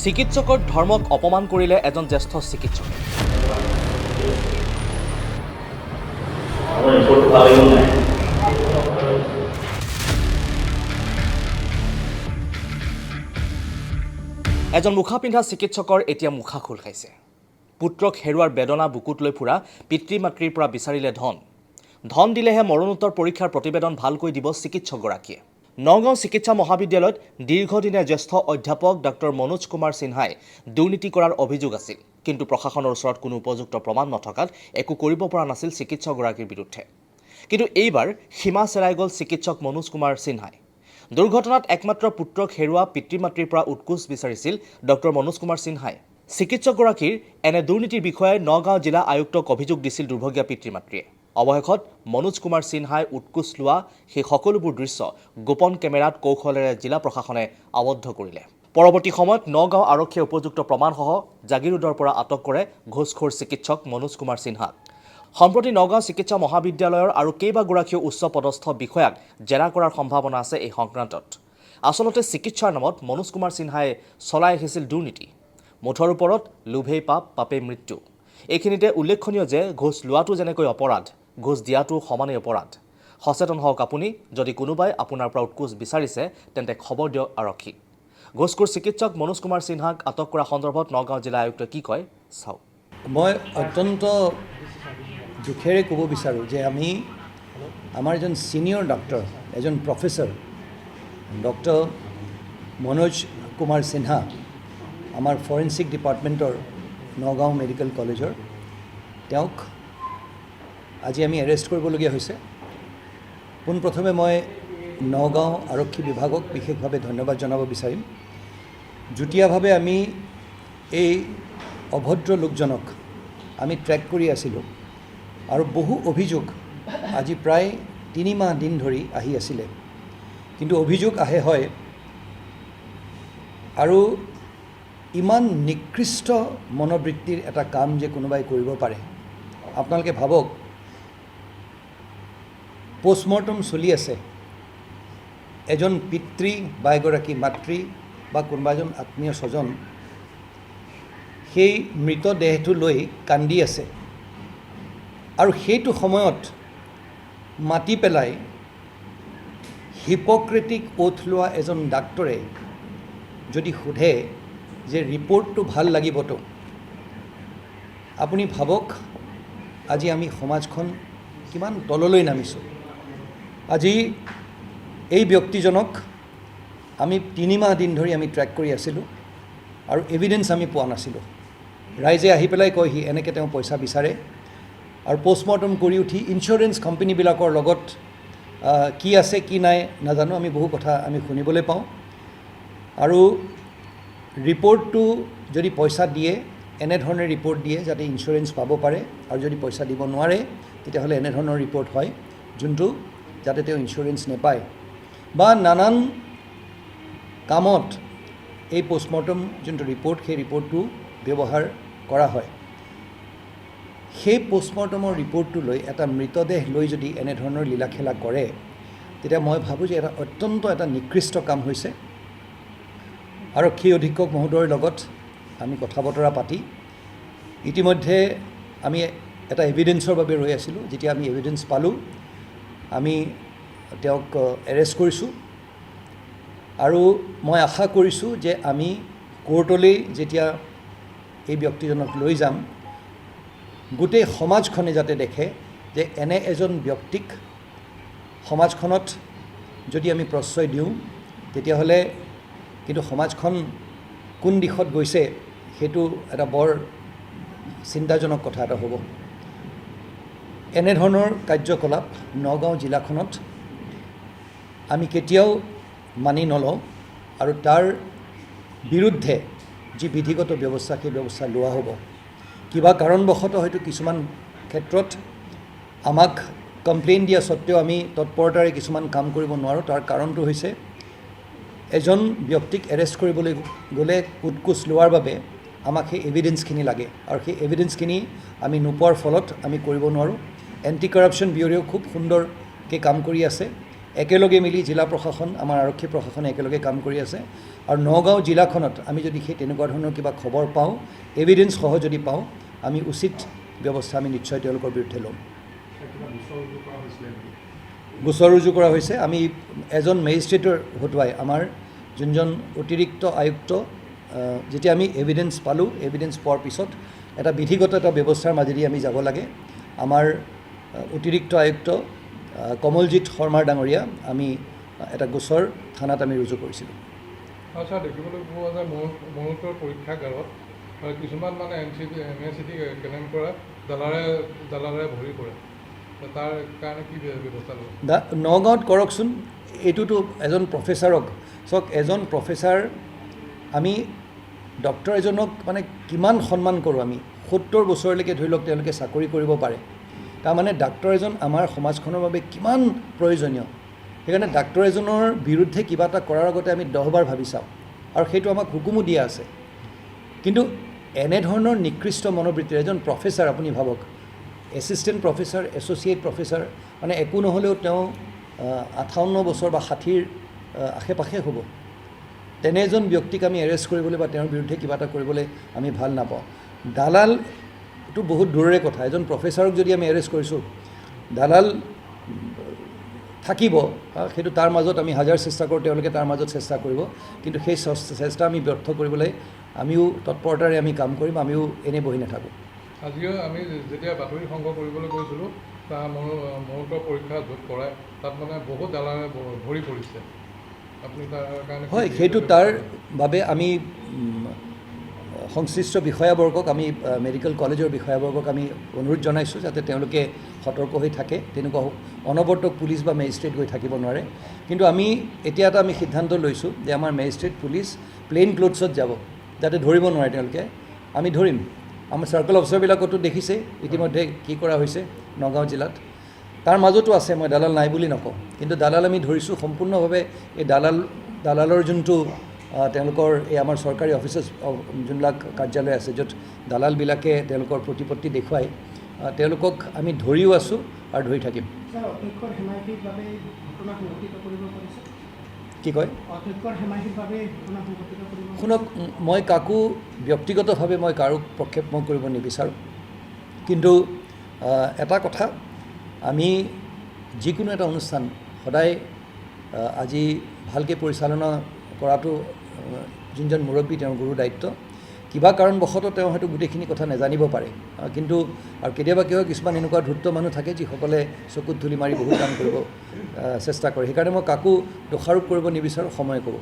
চিকিৎসকৰ ধৰ্মক অপমান কৰিলে এজন জ্যেষ্ঠ চিকিৎসক। এজন মুখা পিন্ধা চিকিৎসকৰ এতিয়া মুখা খোল খাইছে। পুত্ৰক হেৰুৱাৰ বেদনা বুকুত লৈ ফুৰা পিতৃ মাতৃৰ পৰা বিচাৰিলে ধন দিলেহে মৰণোত্তৰ পৰীক্ষাৰ প্ৰতিবেদন ভালকৈ দিব চিকিৎসকগৰাকীয়ে। নগাঁও চিকিৎসা মহাবিদ্যালয়ত দীৰ্ঘদিনীয়া জ্যেষ্ঠ অধ্যাপক ডক্টৰ মনোজ কুমাৰ সিনহাই দুৰ্নীতি কৰাৰ অভিযোগ আছিল, কিন্তু প্ৰশাসনৰ ওচৰত কোনো উপযুক্ত প্ৰমাণ নথকাত একো কৰিব পৰা নাছিল চিকিৎসকগৰাকীৰ বিৰুদ্ধে। কিন্তু এইবাৰ সীমা চেৰাই গ'ল চিকিৎসক মনোজ কুমাৰ সিনহাই। দুৰ্ঘটনাত একমাত্ৰ পুত্ৰক হেৰুৱা পিতৃ মাতৃৰ পৰা উৎকোচ বিচাৰিছিল ডক্টৰ মনোজ কুমাৰ সিনহাই। চিকিৎসকগৰাকীৰ এনে দুৰ্নীতিৰ বিষয়ে নগাঁও জিলা আয়ুক্তক অভিযোগ দিছিল দুৰ্ভগীয়া পিতৃ মাতৃয়ে। অৱশেষত মনোজ কুমাৰ সিনহাই উৎকোচ লোৱা সেই সকলোবোৰ দৃশ্য গোপন কেমেৰাত কৌশলেৰে জিলা প্ৰশাসনে আবদ্ধ কৰিলে। পৰৱৰ্তী সময়ত নগাঁও আৰক্ষীয়ে উপযুক্ত প্ৰমাণসহ জাগিৰোডৰ পৰা আটক কৰে ঘোষখোৰ চিকিৎসক মনোজ কুমাৰ সিনহাক। সম্প্ৰতি নগাঁও চিকিৎসা মহাবিদ্যালয়ৰ আৰু কেইবাগৰাকীও উচ্চ পদস্থ বিষয়াক জেৰা কৰাৰ সম্ভাৱনা আছে এই সংক্ৰান্তত। আচলতে চিকিৎসাৰ নামত মনোজ কুমাৰ সিনহাই চলাই আহিছিল দুৰ্নীতি। মুঠৰ ওপৰত লোভেই পাপ, পাপেই মৃত্যু। এইখিনিতে উল্লেখনীয় যে ঘোষ লোৱাটো যেনেকৈ অপৰাধ, ঘোষ দিয়াটো সমানেই অপৰাধ। সচেতন হওক আপুনি। যদি কোনোবাই আপোনাৰ পৰা উৎকোচ বিচাৰিছে তেন্তে খবৰ দিয়ক আৰক্ষীক। ঘোষখোৰ চিকিৎসক মনোজ কুমাৰ সিনহাক আটক কৰা সন্দৰ্ভত নগাঁও জিলা আয়ুক্তই কি কয় চাওক। মই অত্যন্ত দুখেৰে ক'ব বিচাৰোঁ যে আমাৰ এজন ছিনিয়ৰ ডক্টৰ, এজন প্ৰফেচৰ ডক্টৰ মনোজ কুমাৰ সিনহা, আমাৰ ফৰেনচিক ডিপাৰ্টমেণ্টৰ নগাঁও মেডিকেল কলেজৰ, তেওঁক আজি আমি এৰেষ্ট কৰিবলগীয়া হৈছে। পোনপ্ৰথমে মই নগাঁও আৰক্ষী বিভাগক বিশেষভাৱে ধন্যবাদ জনাব বিচাৰিম। যুটীয়াভাৱে আমি এই অভদ্ৰ লোকজনক আমি ট্ৰেক কৰি আছিলোঁ আৰু বহু অভিযোগ আজি প্ৰায় 3 মাহ দিন ধৰি আহি আছিলে, কিন্তু অভিযোগ আহে হয় আৰু ইমান নিকৃষ্ট মনোবৃত্তিৰ এটা কাম যে কোনোবাই কৰিব পাৰে। আপোনালোকে ভাবক, পোষ্টমৰ্টম চলি আছে, এজন পিতৃ বা এগৰাকী মাতৃ বা কোনোবা এজন আত্মীয় স্বজন সেই মৃতদেহটো লৈ কান্দি আছে, আৰু সেইটো সময়ত মাতি পেলাই হিপক্ৰেটিক ওথ লোৱা এজন ডাক্তৰে যদি সোধে যে ৰিপৰ্টটো ভাল লাগিবতো, আপুনি ভাবক আজি আমি সমাজখন কিমান তললৈ নামিছোঁ। আজি এই ব্যক্তিজনক আমি 3 মাহ দিন ধৰি আমি ট্ৰেক কৰি আছিলোঁ আৰু এভিডেঞ্চ আমি পোৱা নাছিলোঁ। ৰাইজে আহি পেলাই কয়হি এনেকৈ তেওঁ পইচা বিচাৰে, আৰু পোষ্টমৰ্টম কৰি উঠি ইঞ্চুৰেঞ্চ কোম্পানীবিলাকৰ লগত কি আছে কি নাই নাজানো, আমি বহু কথা আমি শুনিবলৈ পাওঁ। আৰু ৰিপৰ্টটো যদি পইচা দিয়ে, এনেধৰণে ৰিপৰ্ট দিয়ে যাতে ইঞ্চুৰেঞ্চ পাব পাৰে, আৰু যদি পইচা দিব নোৱাৰে তেতিয়াহ'লে এনেধৰণৰ ৰিপৰ্ট হয় যোনটো যাতে তেওঁ ইঞ্চুৰেঞ্চ নাপায়, বা নানান কামত এই পোষ্টমৰ্টম যোনটো ৰিপৰ্ট সেই ৰিপৰ্টটো ব্যৱহাৰ কৰা হয়। সেই পোষ্টমৰ্টমৰ ৰিপৰ্টটো লৈ এটা মৃতদেহ লৈ যদি এনেধৰণৰ লীলাখেলা কৰে, তেতিয়া মই ভাবোঁ যে এটা অত্যন্ত এটা নিকৃষ্ট কাম হৈছে। আৰক্ষী অধীক্ষক মহোদয়ৰ লগত আমি কথা বতৰা পাতি ইতিমধ্যে আমি এটা এভিডেঞ্চৰ বাবে ৰৈ আছিলোঁ। যেতিয়া আমি এভিডেঞ্চ পালোঁ, আমি তেওঁক এৰেষ্ট কৰিছোঁ, আৰু মই আশা কৰিছোঁ যে আমি কোৰ্টলৈ যেতিয়া এই ব্যক্তিজনক লৈ যাম, গোটেই সমাজখনে যাতে দেখে যে এনে এজন ব্যক্তিক সমাজখনত যদি আমি প্ৰশ্ৰয় দিওঁ, তেতিয়াহ'লে কিন্তু সমাজখন কোন দিশত গৈছে সেইটো এটা বৰ চিন্তাজনক কথা এটা হ'ব। এনেধৰণৰ কাৰ্যকলাপ নগাঁও জিলাখনত আমি কেতিয়াও মানি নলওঁ, আৰু তাৰ বিৰুদ্ধে যি বিধিগত ব্যৱস্থা সেই ব্যৱস্থা লোৱা হ'ব। কিবা কাৰণবশতঃ হয়তো কিছুমান ক্ষেত্ৰত আমাক কমপ্লেইন দিয়া স্বত্তেও আমি তৎপৰতাৰে কিছুমান কাম কৰিব নোৱাৰোঁ। তাৰ কাৰণটো হৈছে এজন ব্যক্তিক এৰেষ্ট কৰিবলৈ গ'লে উৎকোচ লোৱাৰ বাবে আমাক সেই এভিডেঞ্চখিনি লাগে, আৰু সেই এভিডেঞ্চখিনি আমি নোপোৱাৰ ফলত আমি কৰিব নোৱাৰোঁ। এণ্টি কৰাপশ্যন ব্যুৰোও খুব সুন্দৰকৈ কাম কৰি আছে। একেলগে মিলি জিলা প্ৰশাসন আমাৰ আৰক্ষী প্ৰশাসনে একেলগে কাম কৰি আছে আৰু নগাঁও জিলাখনত আমি যদি সেই তেনেকুৱা ধৰণৰ কিবা খবৰ পাওঁ এভিডেন্স সহ যদি পাওঁ আমি উচিত ব্যৱস্থা আমি নিশ্চয় তেওঁলোকৰ বিৰুদ্ধে ল'ম গোচৰ ৰুজু কৰা হৈছে আমি এজন মেজিষ্ট্ৰেটৰ হতুৱাই আমাৰ যোনজন অতিৰিক্ত আয়ুক্ত যেতিয়া আমি এভিডেন্স পালোঁ এভিডেন্স পোৱাৰ পিছত এটা বিধিগত এটা ব্যৱস্থাৰ মাজেদি আমি যাব লাগে আমাৰ অতিৰিক্ত আয়ুক্ত কমলজিৎ শৰ্মাৰ ডাঙৰীয়া আমি এটা গোচৰ থানাত আমি ৰুজু কৰিছিলোঁ আচ্ছা দেখিবলৈ পোৱা যায় মৰুতৰ পৰীক্ষাগাৰত কিছুমান মানে MSCT কেনেন কৰা দালাৰে ভৰি পৰে তাৰ কাৰণে কি ব্যৱস্থা ল'ব নগাঁৱত কৰকচোন এইটোতো এজন প্ৰফেচাৰক চাওক এজন প্ৰফেচাৰ আমি ডক্টৰ এজনক মানে কিমান সন্মান কৰোঁ আমি 70 বছৰলৈকে ধৰি লওক তেওঁলোকে চাকৰি কৰিব পাৰে তাৰমানে ডাক্তৰ এজন আমাৰ সমাজখনৰ বাবে কিমান প্ৰয়োজনীয় সেইকাৰণে ডাক্তৰ এজনৰ বিৰুদ্ধে কিবা এটা কৰাৰ আগতে আমি 10 বাৰ ভাবি চাওঁ আৰু সেইটো আমাক হুকুমো দিয়া আছে কিন্তু এনেধৰণৰ নিকৃষ্ট মনোবৃত্তিৰ এজন প্ৰফেচাৰ আপুনি ভাবক এছিষ্টেণ্ট প্ৰফেচাৰ এছ'চিয়েট প্ৰফেচাৰ মানে একো নহ'লেও তেওঁ 58 বছৰ বা 60ৰ আশে পাশে হ'ব তেনে এজন ব্যক্তিক আমি এৰেষ্ট কৰিবলৈ বা তেওঁৰ বিৰুদ্ধে কিবা এটা কৰিবলৈ আমি ভাল নাপাওঁ দালালটো বহুত দূৰৰে কথা এজন প্ৰফেচাৰক যদি আমি এৰেষ্ট কৰিছোঁ দালাল থাকিব সেইটো তাৰ মাজত আমি হাজাৰ চেষ্টা কৰোঁ তেওঁলোকে তাৰ মাজত চেষ্টা কৰিব কিন্তু সেই চেষ্টা আমি ব্যৰ্থ কৰিবলৈ আমিও তৎপৰতাৰে আমি কাম কৰিম আমিও এনেই বহি নাথাকোঁ আজিও আমি যেতিয়া বাতৰি সংগ্ৰহ কৰিবলৈ গৈছিলোঁ তাৰ মৰুতৰ পৰীক্ষা য'ত কৰায় তাত মানে বহুত দালালে ভৰি পৰিছে আপুনি তাৰ কাৰণে হয় সেইটো তাৰ বাবে আমি সংশ্লিষ্ট বিষয়াবৰ্গক আমি মেডিকেল কলেজৰ বিষয়াবৰ্গক আমি অনুৰোধ জনাইছোঁ যাতে তেওঁলোকে সতৰ্ক হৈ থাকে তেনেকুৱা অনবৰ্ত পুলিচ বা মেজিষ্ট্ৰেট গৈ থাকিব নোৱাৰে কিন্তু আমি এতিয়া এটা আমি সিদ্ধান্ত লৈছোঁ যে আমাৰ মেজিষ্ট্ৰেট পুলিচ প্লেইন ক্লথছত যাব যাতে ধৰিব নোৱাৰে তেওঁলোকে আমি ধৰিম আমাৰ চাৰ্কল অফিচাৰবিলাকতো দেখিছে ইতিমধ্যে কি কৰা হৈছে নগাঁও জিলাত তাৰ মাজতো আছে মই দালাল নাই বুলি নকওঁ কিন্তু দালাল আমি ধৰিছোঁ সম্পূৰ্ণভাৱে এই দালালৰ যোনটো তেওঁলোকৰ এই আমাৰ চৰকাৰী অফিচেছ যোনবিলাক কাৰ্যালয় আছে য'ত দালালবিলাকে তেওঁলোকৰ প্ৰতিপত্তি দেখুৱাই তেওঁলোকক আমি ধৰিও আছোঁ আৰু ধৰি থাকিম কি কয় শুনক মই কাকো ব্যক্তিগতভাৱে মই কাৰো প্ৰক্ষেপ মই কৰিব নিবিচাৰোঁ কিন্তু এটা কথা আমি যিকোনো এটা অনুষ্ঠান সদায় আজি ভালকৈ পৰিচালনা কৰাটো যোনজন মুৰব্বী তেওঁৰ গুৰু দায়িত্ব কিবা কাৰণবশতঃ তেওঁ হয়তো গোটেইখিনি কথা নাজানিব পাৰে কিন্তু আৰু কেতিয়াবা কি হয় কিছুমান এনেকুৱা ধূৰ্ত মানুহ থাকে যিসকলে চকুত ধূলি মাৰি বহুত কাম কৰিব চেষ্টা কৰে সেইকাৰণে মই কাকো দোষাৰোপ কৰিব নিবিচাৰোঁ সময়ে ক'ব